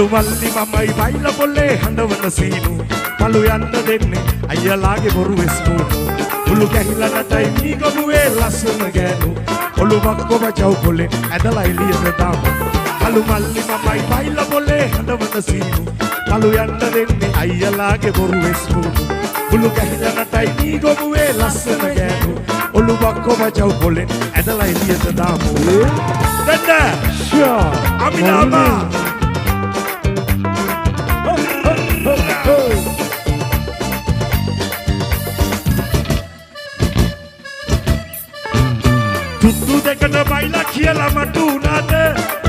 කළු මල්ලි මමයි බයිල පොල්ලේ හඬවන සීනු පළු යන්න දෙන්නේ අයියලාගේ බොරු වෙස්මුණු උළු ගැහිලා නැතයි මී ගමුවේ ලස්සන ගෑනු ඔළුවක් කොබචව් පොලේ ඇදලා එළියට දාමු කළු මල්ලි මමයි බයිල පොල්ලේ හඬවන සීනු පළු යන්න දෙන්නේ අයියලාගේ බොරු වෙස්මුණු උළු ගැහිලා නැතයි මී ගමුවේ ලස්සන ගෑනු ඔළුවක් කොබචව් පොලේ ඇදලා එළියට දාමු දෙන්න අමිනාමා තුත්තු දෙකට බයිලා කියලා මට උනාද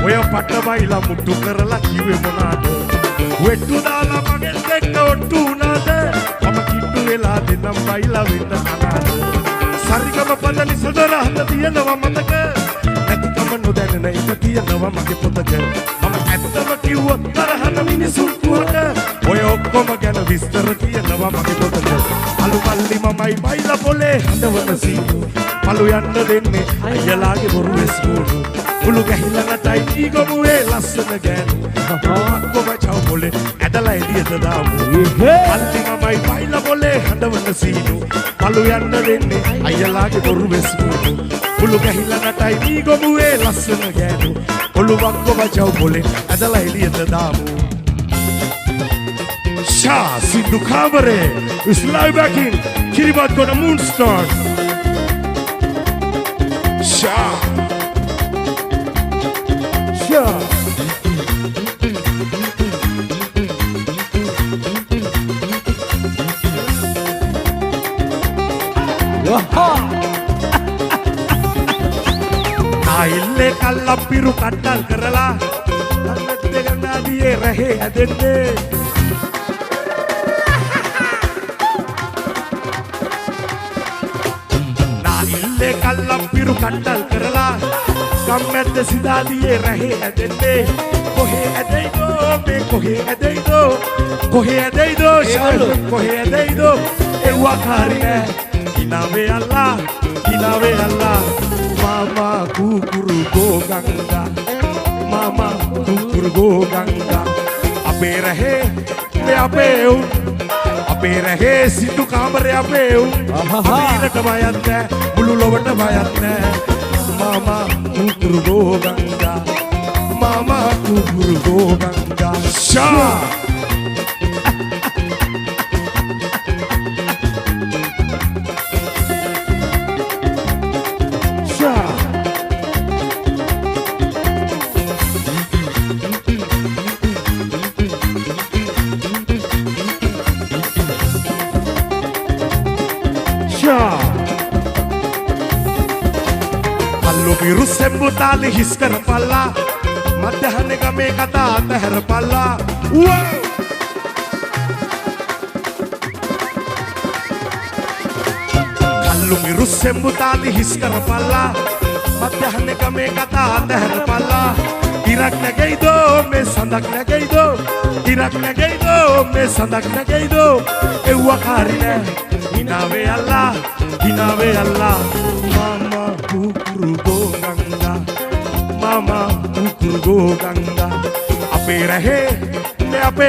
ඔය පට බයිලා මුට්ටු කරලා කිව්වේ මොනාද වෙට්ටු දාලා මගෙන් දෙන්න ඔට්ටු උනාද මම කිට්ටු වෙලා දෙනම් බයිලා වෙන්න අනාද සරිගම පද නිසදර හඳ තියෙනවා මතක නැතිකම නොදැනෙන එක තියෙනවා මගේ පොතක මම ඇත්තම කිව්වොත් තරහන මිනිසුන් කුවට ඔය ඔක්කොම ගැන විස්තර කියනවා මගේ පොතක අලු මල්ලි මමයි බයිලා පොලේ හඳවන සීනු පළු යන්න දෙන්නේ අයියලාගේ බොරු වෙස්මුණු උළු ගැහිලා නැතයි ඊ ගමුවේ ලස්සන ගෑනු කොබචව් පොලේ ඇදලා එළියට දාමු මල්ලි මමයි බයිලා පොලේ හඳවන සීනු පළු යන්න දෙන්නේ අයියලාගේ බොරු වෙස්මුණු උළු ගැහිලා නැතයි ඊ ගමුවේ ලස්සන ගෑනු ඔළුවක් කොබචව් පොලේ ඇදලා එළියට දාමු Shah Sindhu Kamare is live back in Kiribatkona Moonstar Shah Naille kallappiru kaddal karala annette gannadiye rahe adenne Naille kallappiru kaddal karala kammette sidadiye rahe adenne kohe adeido me kohe adeido shal kohe adeido ewa karine Inave Allah Mama kukuru go ganga Mama kukuru go ganga Ape rahe me ape rahe Sindhu Kamare ape Abirata bayat ne Bulu lowata bayat ne Mama kukuru go ganga Mama kukuru go ganga Shah Biru sembu tali hiskar palla madhane game kata tehar palla kallu biru sembu tali hiskar palla madhane game kata tehar palla irak nageido me sandak nageido irak nageido me sandak nageido ewa karine inave Allah mama kukuru go ganga mama kukuru go ganga ape rahe me ape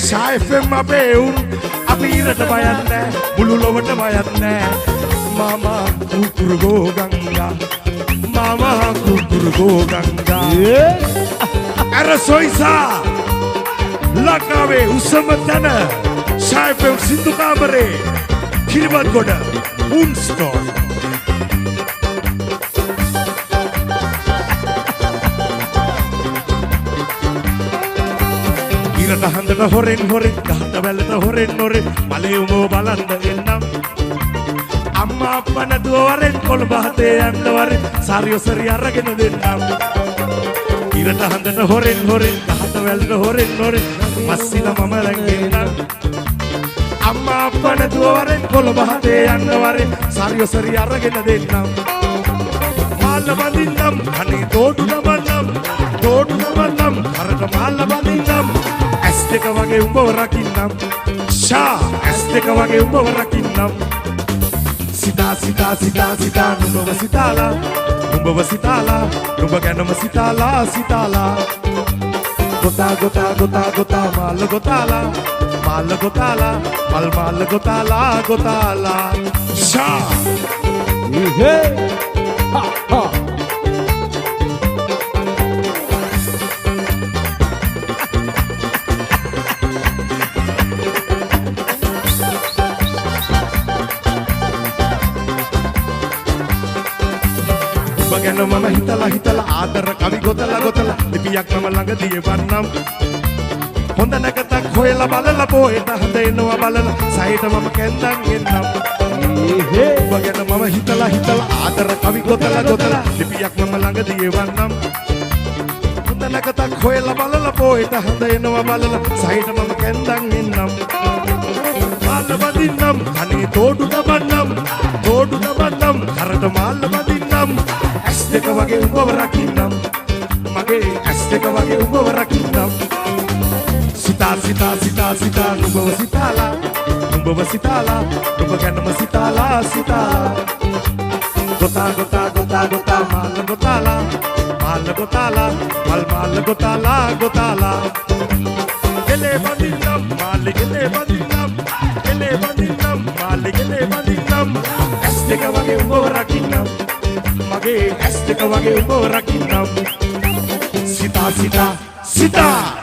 Shah FM ape apirata bayat ne bulu lowata bayat ne mama kukuru go ganga ara soisa lakave usamatana Shah FM Sindhu Kamare Kiribatkona Moonstar Irata handata horen gahata velata horen male umo balanda ennam amma appa naduwa waren kolba hate yanna waren sariyo sari aragena dennam Irata handata horen gahata velata horen massina mama rangennam Amma appa naduwa waren kolba hate yanna waren sariyo sari aragena dennam Mala bandinnam ane dodu namannam harata mala bandinnam Asteka wage umba rakinnam Shah asteka wage umba rakinnam Sita numba wasitala numba ganama sitala gota mal gotala mal gotala sha hey ha ha ගැන මම හිතලා ආදර කවි ගොතලා ලිපියක් මම ළඟදී වන්නම් හොඳ නැකතක් හොයලා බලලා පොයට හඳ එනවා බලලා සයිට මම කැන්දන් එන්නම් ඔබ ගැන මම හිතලා ආදර කවි ගොතලා ලිපියක් මම ළඟදී වන්නම් හොඳ නැකතක් හොයලා බලලා පොයට හඳ එනවා බලලා සයිට මම කැන්දන් එන්නම් මාල්ල බදින්නම් අනේ තෝඩු දබන්නම් කරට මාල්ල බදින්නම් ඇස් දෙක වගේ උඹව රකින්නම් මගේ ඇස් දෙක වගේ උඹව රකින්නම් සිතා නුඹව සිතාලා නුඹ ගැනම සිතාලා ගොතා මාල්ල ගොතාලා මාල්ල ගොතාලා ගෙලේ බදින්නම් මාල්ල ගෙලේ බදින්නම් ඇස් දෙක වගේ උඹව රකින්නම් මගේ ඇස් දෙක වගේ උඹව රකින්නම් සිතා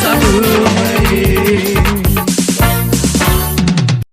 Salut